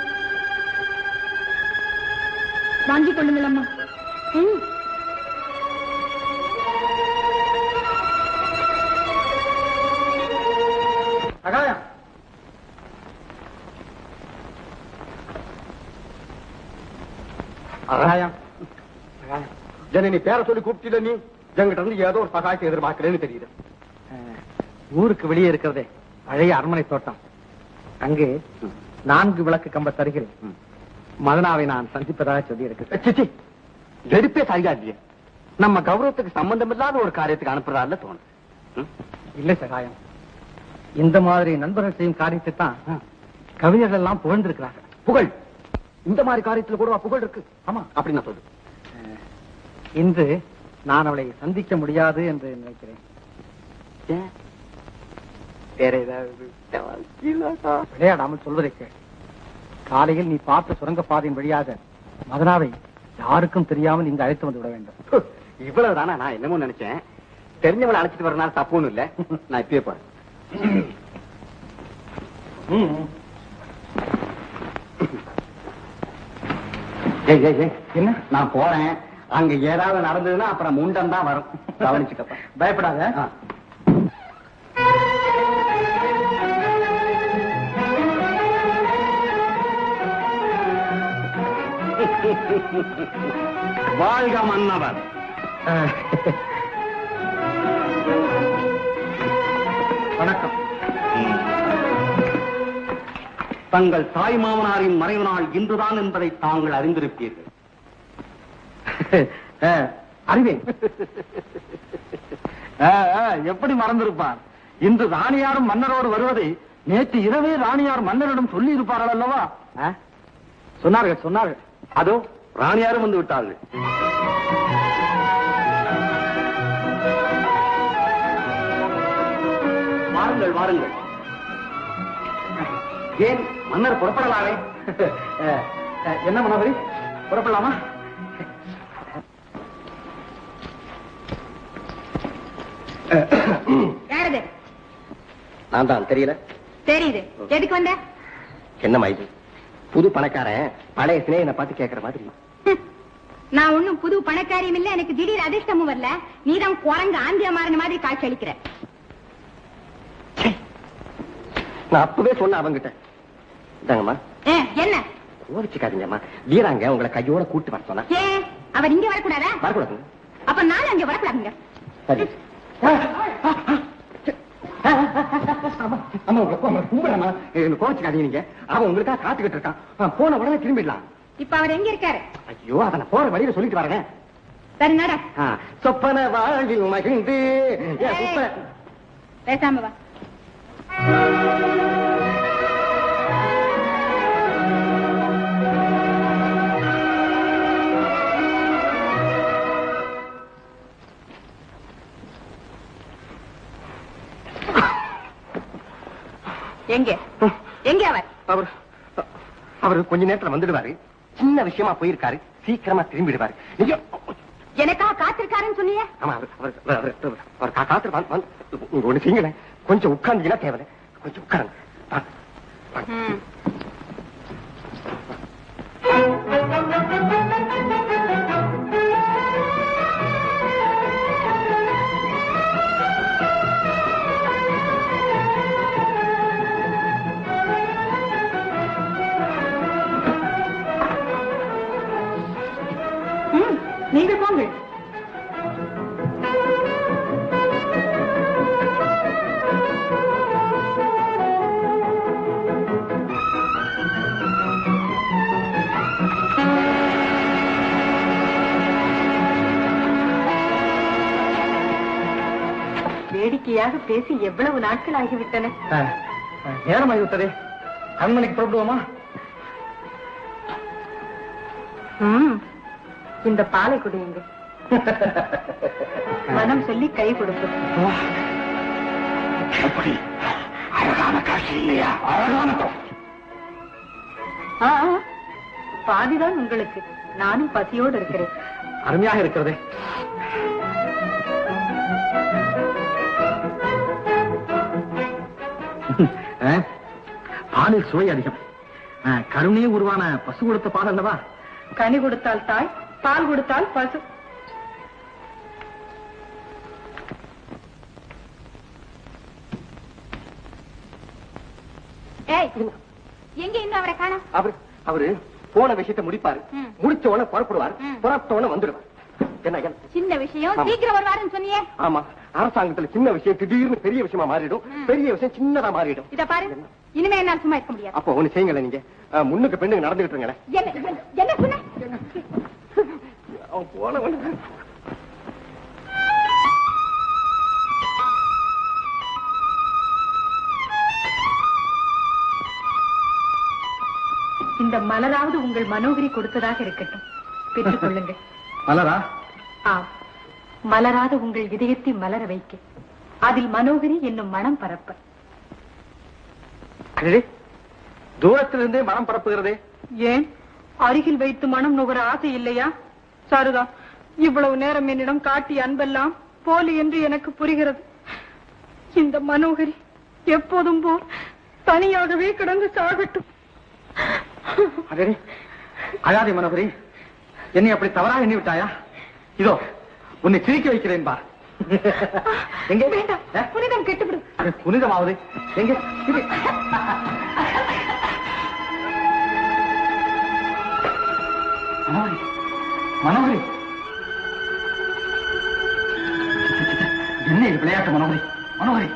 வாங்கிக் கொள்ளுங்கள் அம்மா. சகாயம், ஜனனி பேரை சொல்லி கூப்பிட்டு நீ எங்கிட்ட இருந்து ஏதோ ஒரு சகாயத்தை எதிர்பார்க்கிறேன்னு தெரியுது. ஊருக்கு வெளியே இருக்கிறதே பழைய அரண்மனை தோட்டம். அங்கு 4 விளக்கு கம்ப தருகிறேன். மதனாவை நான் சந்திப்பதாக சொல்லி இருக்கு. எடுப்பே சரியா இல்லையே. நம்ம கௌரவத்துக்கு சம்பந்தம் இல்லாத ஒரு காரியத்துக்கு அனுப்புறதா தோணுது. இல்லை சகாயம், இந்த மாதிரி நண்பர்கள் செய்யும் காரியத்தை தான் கவிஞர்கள் எல்லாம் புகழ்ந்திருக்கிறார்கள். புகழ்? இந்த மாதிரி காரியத்துல கூட புகழ் இருக்கு? ஆமா, அப்படின்னு நான் சொல்லு. இன்று நான் அவளை சந்திக்க முடியாது என்று நினைக்கிறேன். வேற ஏதாவது விளையாடாமல் சொல்வதை கேள். காலையில் நீ பார்த்த சுரங்கப்பாதையின் வழியாக மதனாவை யாருக்கும் தெரியாமல் இங்கு அழைத்து வந்து விட வேண்டும். இவ்வளவுதானா? நான் என்னமோ நினைச்சேன். தெரிஞ்சவளை அழைச்சிட்டு வரனால தப்பு ஒண்ணும் இல்ல. நான் இப்பயே போறேன். என்ன? நான் போறேன். அங்க ஏதாவது நடந்ததுன்னா அப்புறம் முண்டம் தான் வரும். கவனிச்சுக்கப்ப. பயப்படாத. வாழ்க மன்னவர். வணக்கம். தங்கள் தாய் மாமனாரின் மறைவு நாள் இன்றுதான் என்பதை தாங்கள் அறிந்திருப்பீர்கள். அறிவேன். எப்படி மறந்திருப்பார்? இன்று ராணியாரும் மன்னரோடு வருவதை நேற்று இரவே ராணியார் மன்னரிடம் சொல்லி இருப்பார்கள் அல்லவா? சொன்னார்கள். அதோ ராணியாரும் வந்து விட்டார்கள். வாருங்கள். ஏன் மன்னர் புறப்படலாமே? என்ன மனோகரி, புறப்படலாமா? யாரது? நான் தான். தெரியல? தெரியுது. எதுக்கு வந்த? என்னம்மா இது? புது பணக்காரன் பழைய சிநேகனை பார்த்து கேட்கற மாதிரி. நான் ஒண்ணும் புது பணக்காரியும் இல்ல, எனக்கு திடீர் அதிர்ஷ்டமும் வரல. நீதான் குரங்கு ஆந்தியா மாறின மாதிரி காட்சி அளிக்கிற. நான் அப்பவே சொன்ன அவங்கிட்ட. இதாங்கம்மா. என்ன? கோவிச்சுக்காதீங்கம்மா. வீராங்க உங்களை கையோட கூட்டு வர சொன்னா. ஏன் அவர் இங்க வரக்கூடாதா? வரக்கூடாதுங்க. அப்ப நானும் அங்க வரக்கூடாதுங்க. சரி. கும்பிடமா கோவிச்சுக்காதீங்க. நீங்க அவன் உங்களுக்காக காத்துக்கிட்டு இருக்கான். போன உடனே திரும்பிடலாம். இப்ப அவர் எங்க இருக்காரு? ஐயோ, அதை நான் போற வழியில சொல்லிட்டு வரேன். சரி நட. சொப்பன வாழ்வில் மகிழ்ந்து பேசாம வா. எங்க அவர்? அவர் கொஞ்ச நேரத்துல வந்துடுவாரு. சின்ன விஷயமா போயிருக்காரு. சீக்கிரமா திரும்பிடுவாரு. நீங்க எனக்கா காத்திருக்காருன்னு சொன்னீங்க? ஆமா, அவர் காத்திருப்பான். நீங்க ஒண்ணு செய்யுங்களேன். கொஞ்சம் உட்கார்ந்தீங்கன்னா தேவை. கொஞ்சம் உட்காருங்க. நீங்கள் போங்கள். வேடிக்கையாக பேசி எவ்வளவு நாட்கள் ஆகிவிட்டன. நேரமாகிவிட்டதே. கண்மணிக்கு புறப்படுவோமா? இந்த பாலை குடியுங்க. மனம் சொல்லி கை கொடுக்கும். அழகான காட்சி இல்லையா? அழகான பாதிதான் உங்களுக்கு. நானும் பசியோடு இருக்கிறேன். அருமையாக இருக்கிறதே. பாலில் சுவை அதிகம். கருணையே உருவான பசு கொடுத்த பால் அல்லவா? கனி கொடுத்தால் தாய், பால் கொடுத்தால் பசு. எங்க இங்க அவரை காணோம்? அவரு போன விஷயத்தை முடிப்பாரு. முடிச்ச உடனே புறப்படுவார். புறப்பட்ட உடனே வந்துடுவார். என்ன சின்ன விஷயம் சீக்கிரம் வருவாருன்னு சொன்னியே? ஆமா, அரசாங்கத்துல சின்ன விஷயம் திடீர்னு பெரிய விஷயமா மாறிடும். பெரிய விஷயம் சின்னதா மாறிடும். இத பாரு, இனிமே என்னால சும்மா இருக்க முடியாது. அப்போ ஒண்ணு செய்யுங்களே, நீங்க முன்னுக்கு பெண்ணுக்கு நடந்துகிட்டு இருங்களேன். என்ன சொன்ன? அவன் போன உடனே இந்த மலராவது உங்கள் மனோகரி கொடுத்ததாக இருக்கட்டும். பெற்றுக் கொள்ளுங்கள். மலரா? மலராத உங்கள் இதயத்தை மலர வைக்க, அதில் மனோகரி என்னும் மனம் பரப்ப. தூரத்திலிருந்தே மனம் பரப்புகிறதே. ஏன் அருகில் வைத்து மனம் நுகர ஆசை இல்லையா? சாரதா, இவ்வளவு நேரம் என்னிடம் காட்டிய அன்பெல்லாம் போலி என்று எனக்கு புரிகிறது. இந்த மனோகரி எப்போதும் போல் தனியாகவே கிடந்து சாகட்டும். அழாதே மனோகரி, என்னை அப்படி தவறாக எண்ணி விட்டாயா? இதோ உன்னை சிரிக்க வைக்கிறேன் பார். எங்கே? புனிதம் கெட்டுவிடும். புனிதமாவது எங்கே? மனோகரி, மனோகரி, என்ன இது விளையாட்டு? மனோகரி, மனோகரி,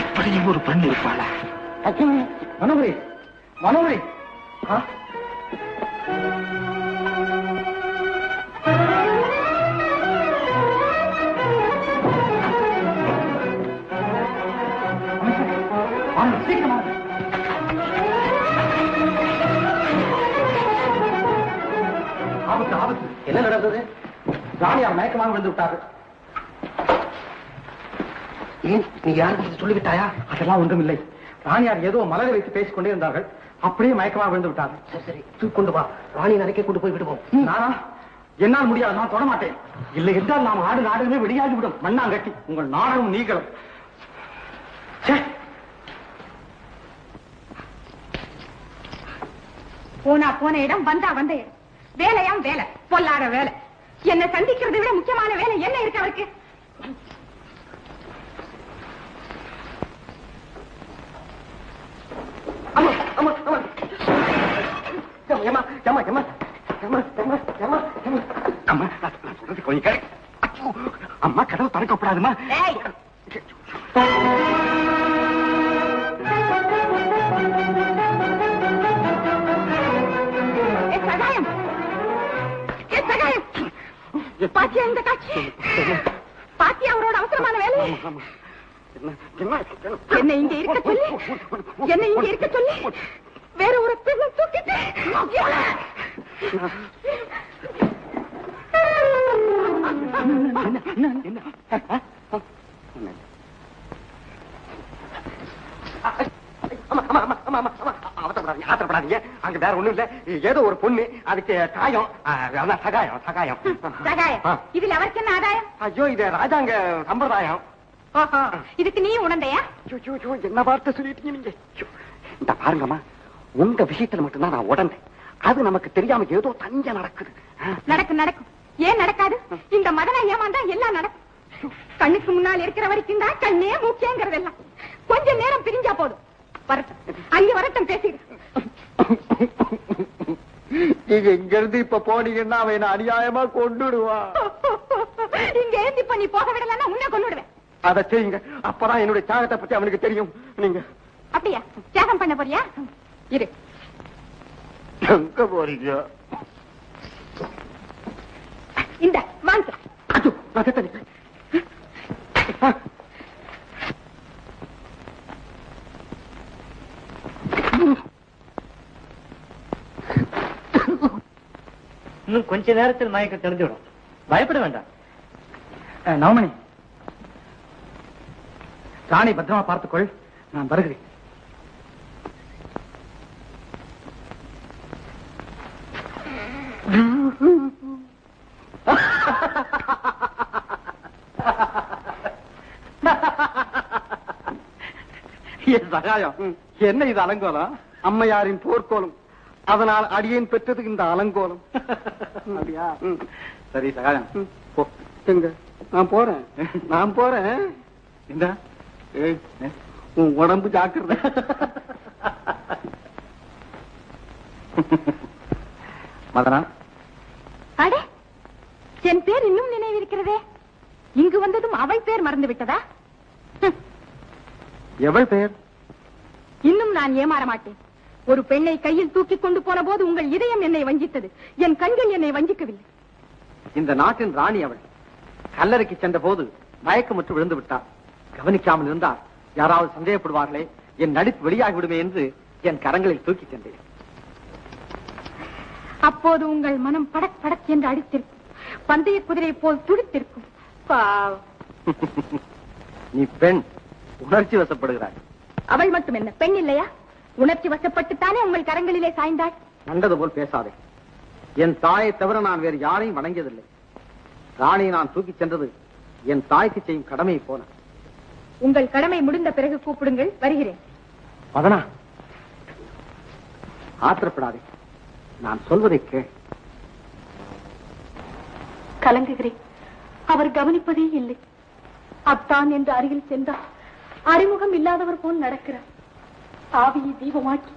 எப்படியும் ஒரு பெண் இருப்பாளா? மனோகரி, மனோகரி, ஆபத்து, ஆபத்து. என்ன நடந்தது? ராணியார் மயக்கமாக விழுந்து விட்டார்கள். ஏன், நீ யாருக்கு சொல்லிவிட்டாயா? அதெல்லாம் ஒன்றும் இல்லை. ராணியார் ஏதோ மலரை வைத்து பேசிக் கொண்டே இருந்தார்கள். அப்படியே மயக்கமாக விழுந்து விட்டார்கள். சரி சரி, தூக்கொண்டு வா, ராணி அறைக்கே கொண்டு போய் விடுவோம். நானா? என்னால் முடியாது, நான் தொட மாட்டேன். இல்லை என்றால் நாம் ஆடு நாடகமே வெளியாகிவிடும். மண்ணாங்கட்டி, உங்கள் நாடகம் நீங்களும். போனா போன இடம், வந்தா வந்த இடம். வேலையாம் வேலை, பொல்லாத வேலை. என்ன சந்திக்கிறதை விட முக்கியமான வேலை என்ன இருக்கு அவருக்கு? அம்மா, கதவு திறக்கப்படாதுமா. பாத்தியா இந்த காட்சி? பாத்தியா அவரோட அவசரமான வேலை? என்ன இங்க இருக்க சொல்லி, என்ன இங்க இருக்க சொல்லி வேற ஒரு பெண்ணை தூக்கிட்டு ஆத்திரப்படாதீங்க. அங்க வேற ஒண்ணும் இல்ல, ஏதோ ஒரு பொண்ணு, அதுக்கு காயம். சகாயம், சகாயம். இதுல அவருக்கு என்ன ஆதாயம்? ஐயோ, இது ராஜாங்க சம்பிரதாயம். இதுக்கு நீ உணர்ந்தையா? என்ன வார்த்தை சொல்லிட்டீங்க நீங்க? இந்த பாருங்கம்மா, உங்க விஷயத்துல மட்டும்தான் நான் உடந்தேன். அது நமக்கு தெரியாம ஏதோ தஞ்ச நடக்குது. நடக்கும் நடக்கும். ஏன் நடக்காது? இந்த மதனை ஏமாந்தா எல்லாம் நடக்கும். கண்ணுக்கு முன்னால் இருக்கிற வரைக்கும் தான் கண்ணே முக்கியங்கிறதெல்லாம். கொஞ்ச நேரம் பிரிஞ்சா போதும். வரட்டும், அங்கே வரட்டும், பேசிடு. நீங்க இங்க இருந்து இப்ப போனீங்கன்னா அவன் அநியாயமா கொண்டுடுவான். இங்க இருந்து இப்ப நீ போக விடலன்னா உன்னை கொண்டுடுவேன். அதை செய்யுங்க, அப்பதான் என்னுடைய தியாகத்தை பத்தி அவனுக்கு தெரியும். நீங்க அப்படியா தியாகம் பண்ண போறியா? இரு. எங்க போறீங்க? இந்த வாங்க. இன்னும் கொஞ்ச நேரத்தில் மயக்கம் தெரிஞ்சுவிடும். பயப்பட வேண்டாம். நவமணி, ராணி பத்திரமா பார்த்துக்கொள், நான் வருகிறேன். சகாயம், என்ன இது அலங்கோலம்? அம்மையாரின் போர்க்கோலம். அதனால் அடியேன் பெற்றது இந்த அலங்கோலம். அப்படியா? சரி சகாயம், போ. எங்க? நான் போறேன், நான் போறேன். இந்த உன் உடம்பு ஜாக்கிரதை. மதனா, அடே, என் பேர் இன்னும் நினைவிருக்கிறதே. இங்கு வந்ததும் அவள் பேர் மறந்து விட்டதா? எவள் பெயர்? இன்னும் நான் ஏமாற மாட்டேன். ஒரு பெண்ணை கையில் தூக்கி கொண்டு போன போது உங்கள் இதயம் என்னை வஞ்சித்தது, என் கண்கள் என்னை வஞ்சிக்கவில்லை. இந்த நாட்டின் ராணி அவள். கல்லறைக்கு சென்ற போது மயக்கமுற்று விழுந்து விட்டார். கவனிக்காமல் இருந்தால் யாராவது சந்தேகப்படுவார்களே, என் நடிப்பு வெளியாகிவிடுமே என்று என் கரங்களில் தூக்கி சென்றேன். அப்போது உங்கள் மனம் படக் படக் என்று அடித்திருக்கும், பந்தய குதிரை போல் துடித்திருக்கும். நீ பெண், உணர்ச்சி வசப்படுகிறாய். அவள் மட்டும் என்ன பெண் இல்லையா? உணர்ச்சி வசப்பட்டுத்தானே உங்கள் கரங்களிலே சாய்ந்தாள். நல்லது போல் பேசாதே. என் தாயை தவிர நான் வேறு யாரையும் வணங்கியதில்லை. ராணியை நான் தூக்கிச் சென்றது என் தாய்க்கு செய்யும் கடமையை போன. உங்கள் கடமை முடிந்த பிறகு கூப்பிடுங்கள், வருகிறேன். மதனா, ஆத்திரப்படாதே, நான் சொல்வதை கேள். கலங்குகிறேன். அவர் கவனிப்பதே இல்லை. அத்தான் என்று அருகில் சென்றார், அறிமுகம் இல்லாதவர் போல் நடக்கிறார். ஆவியை தீபமாக்கி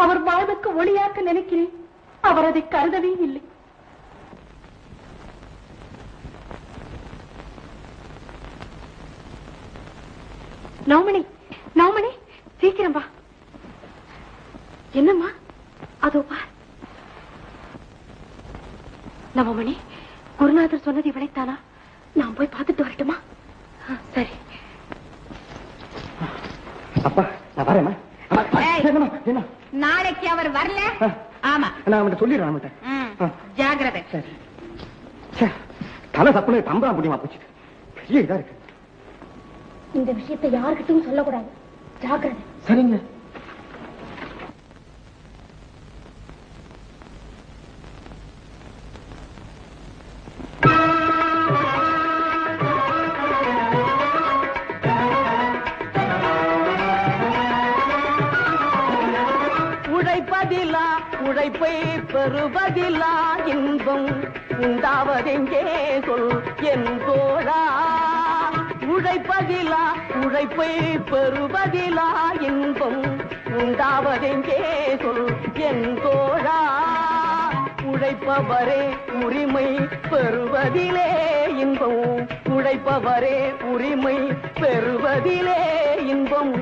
அவர் வாழ்வுக்கு ஒளியாக்க நினைக்கிறேன். அவர் அதை கருதவே இல்லை. நவமணி, நவமணி, சீக்கிரம் வா. என்னம்மா? அதோ பார். நவமணி, குருநாதர் சொன்னதை விளைத்தானா? நான் போய் பார்த்துட்டு வரட்டுமா? சரி. அப்பா, நான் வரேன். நாளைக்கு அவர் வரல. ஆமா, நான் அவன்கிட்ட சொல்லிடுறேன். ஜாகிரதை. தலை தப்புனே தம்பரா முடியுமா போச்சு. பெரிய இதா இருக்கு. இந்த விஷயத்தை யாருக்கிட்டும் சொல்லக்கூடாது. ஜாகிரதை. சரிங்க. உழைப்பதிலா உழைப்பை பெறுவதிலா இன்பம் உண்டாவதெங்கே சொல் என் தோழா. உழைப்பதிலா உழைப்பை பெறுவதிலா இன்பம் உண்டாவதெங்கே சொல் என் தோழா. உழைப்பவரே உரிமை பெறுவதிலே இன்பம், உழைப்பவரே உரிமை பெறுவதிலே இன்பம்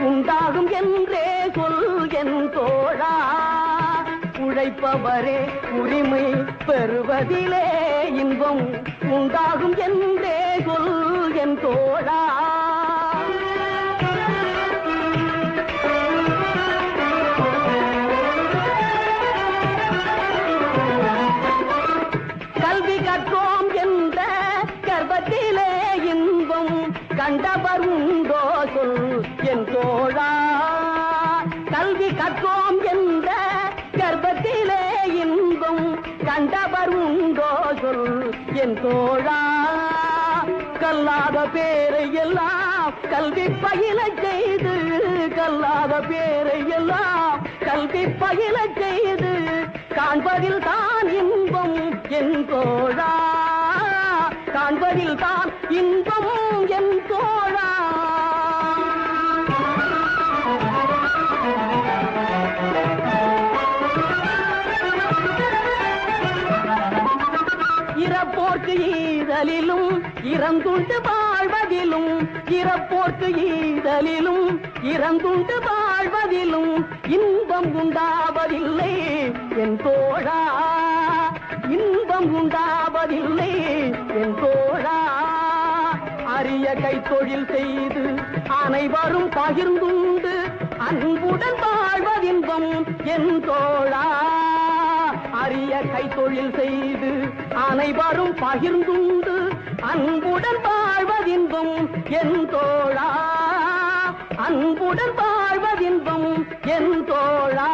உண்டாகும் என்றே சொல் என் தோழா. உழைப்பவரே உரிமை பெறுவதிலே இன்பம் உண்டாகும் என்றே சொல் என் தோழா. கல்வி கற்றோம் என்ற கர்ப்பத்திலே இன்பம் கண்டவர் உண்டோ சொல் என் தோழா. கல்வி கற்றோம் என்ற கர்ப்பத்திலே இன்பம் கண்டவர் உண்டோ சொல் என் தோழா. கல்லாத பேரை எல்லாம் கல்வி பயில செய்து, கல்லாத பேரை எல்லாம் கல்வி பயில செய்து காண்பதில் தான் இன்பம் என் தோழா. காண்பதில் தான் இன்பம் என் தோழா. இறப்போர்க்கு ஈதலிலும் இறந்துண்டு வாழ்வதிலும், இறப்போர்க்கு ஈதலிலும் இறந்துண்டு வாழ்வதிலும் இன்பம் உண்டாவதில்லை என் தோழா. இன்பம் உண்டாவதில்லை என் தோழா. அரிய கைத்தொழில் செய்து அனைவரும் பகிர்ந்துண்டு அன்புடன் வாழ்வதின்பம் என் தோழா. அரிய கைத்தொழில் செய்து அனைவரும் பகிர்ந்துண்டு அன்புடன் வாழ்வதின்பம் என் தோழா. அன்புடன் வாழ்வதின்பம் என் தோழா.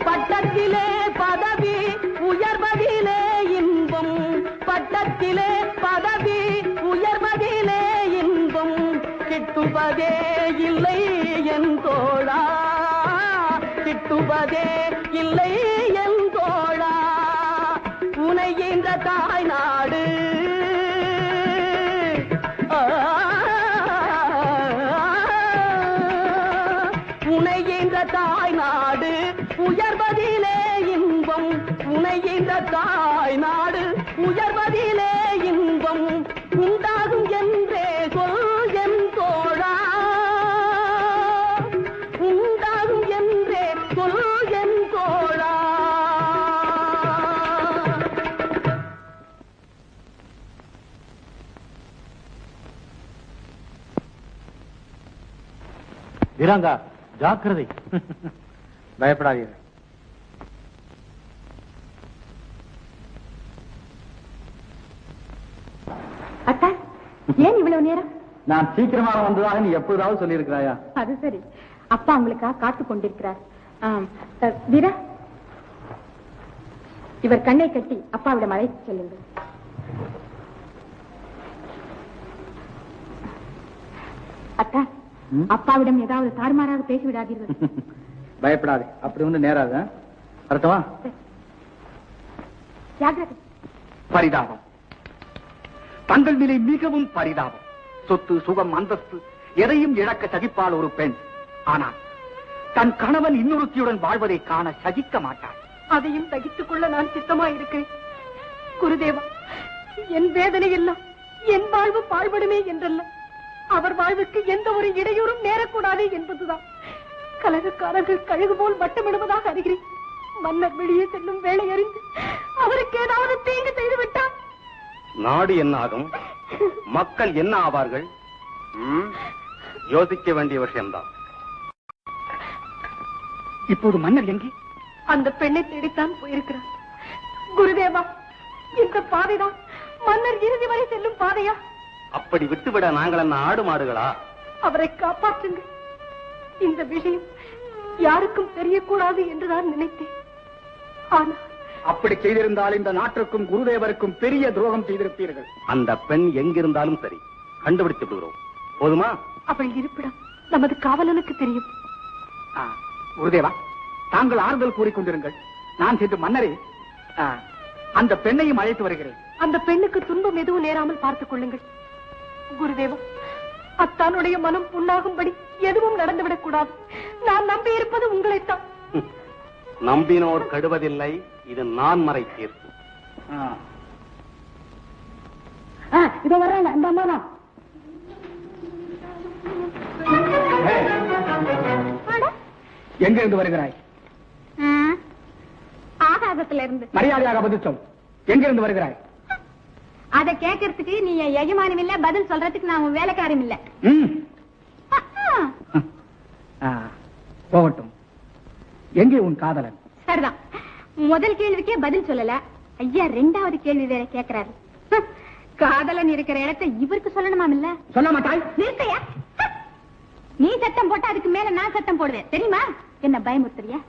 பட்டத்திலே பதவி உயர்வதிலே இன்பம், பட்டத்திலே பதவி உயர்வதிலே இன்பம் கிட்டுவதே இல்லை என் தோழா. கிட்டுவதே இல்லை என் தோழா. உனை இந்த தாய் நாடு உனை இந்த தாய் நாடு உயர்வதிலே இன்பம், உனை இந்த தாய் நாடு உயர்வதிலே இன்பம் உண்டாகும் என்றே சொல் என் தோழா. உண்டாகும் என்றே சொல் என் தோழா. இதாங்க ஜாக்கிரதை. பயப்படாதீங்க. அத்தா, ஏன் இவ்வளவு நேரம்? நான் சீக்கிரமாக வந்ததாக நீ எப்போதாவது சொல்லி இருக்கிறாயா? அது சரி, அப்பா உங்களுக்காக காத்து கொண்டிருக்கிறார். வீரா, இவர் கண்ணை கட்டி அப்பாவிடம் அழைத்து செல்லுங்கள். அத்தா, அப்பாவிடம் ஏதாவது தாறுமாறாக பேசிவிடாதீர்கள். பயப்படாதே, அப்படி ஒன்று நேராத. வரட்டவா? ஜாகிரதை. பரிதாபம், தங்கள் நிலை மிகவும் பரிதாபம். சொத்து, சுகம், அந்தஸ்து எதையும் இழக்க சகிப்பாள் ஒரு பெண். ஆனால் தன் கணவன் இன்னொருத்தியுடன் வாழ்வதை காண சகிக்க மாட்டாள். அதையும் தகித்துக் கொள்ள நான் சித்தமாயிருக்கிறேன். குருதேவா, என் வேதனை எல்லாம் என் வாழ்வு பாழ்படுமே என்றல்ல, அவர் வாழ்வுக்கு எந்த ஒரு இடையூறும் நேரக்கூடாது என்பதுதான். கலகக்காரர்கள் கழுகு போல் வட்டமிடுவதாக அறிகிறேன். மன்னர் வெளியே செல்லும் வேலை அறிந்து அவருக்கு ஏதாவது தீங்கு செய்து விட்டார் நாடு என்ன ஆகும்? மக்கள் என்ன ஆவார்கள்? யோசிக்க வேண்டிய விஷயம்தான். இப்போது மன்னர் எங்கே? அந்த பெண்ணை தேடித்தான் போயிருக்கிறார். குருதேவா, இந்த பாதைதான் மன்னர் இறுதி வரை செல்லும் பாதையா? அப்படி விட்டுவிட நாங்கள் என்ன ஆடு மாடுகளா? அவரை காப்பாற்றுங்கள். இந்த விஷயம் யாருக்கும் தெரியக்கூடாது என்றுதான் நினைத்தேன். ஆனால் அப்படி செய்திருந்தால் இந்த நாட்டிற்கும் குருதேவருக்கும் பெரிய துரோகம் செய்திருப்பீர்கள். அந்த பெண் எங்கிருந்தாலும் சரி, கண்டுபிடித்து விடுகிறோம். போதுமா? அவள் இருப்பிடம் நமது காவலனுக்கு தெரியும். குருதேவா, தாங்கள் ஆறுதல் கூறிக்கொண்டிருங்கள். நான் சென்று மன்னரை அந்த பெண்ணையும் அழைத்து வருகிறேன். அந்த பெண்ணுக்கு துன்பம் எதுவும் நேராமல் பார்த்துக் கொள்ளுங்கள். குருதேவா, அத்தானுடைய மனம் புண்ணாகும்படி எதுவும் நடந்துவிடக் கூடாது. நான் நம்பி இருப்பது உங்களைத்தான். நம்பினோர் கெடுவதில்லை, இது நான் மறை தீர்ப்பு. இதோ வர்றாங்க அந்த அம்மா தான். எங்கிருந்து வருகிறாய்? ஆகாசத்துல இருந்து. மரியாதையாக பதில் சொல். எங்கிருந்து வருகிறாய்? அத கேட்கறதுக்கு நீ எஜமானம் இல்ல, பதில் சொல்றதுக்கு நான் உன் வேலைக்காரம் இல்ல. போகட்டும். எங்கே உன் காதலன்? சரிதான், முதல் கேள்விக்கே பதில் சொல்லல. ஐயா ரெண்டாவது கேள்வி வேற கேக்குறாரு. காதலன் இருக்கிற இடத்தை இவருக்கு சொல்லணுமாம் இல்ல? சொல்ல மாட்டாய்? நிறுத்தையா? நீ சத்தம் போட்டா அதுக்கு மேல நான் சத்தம் போடுவேன் தெரியுமா? என்ன பயமுறுத்துறியா?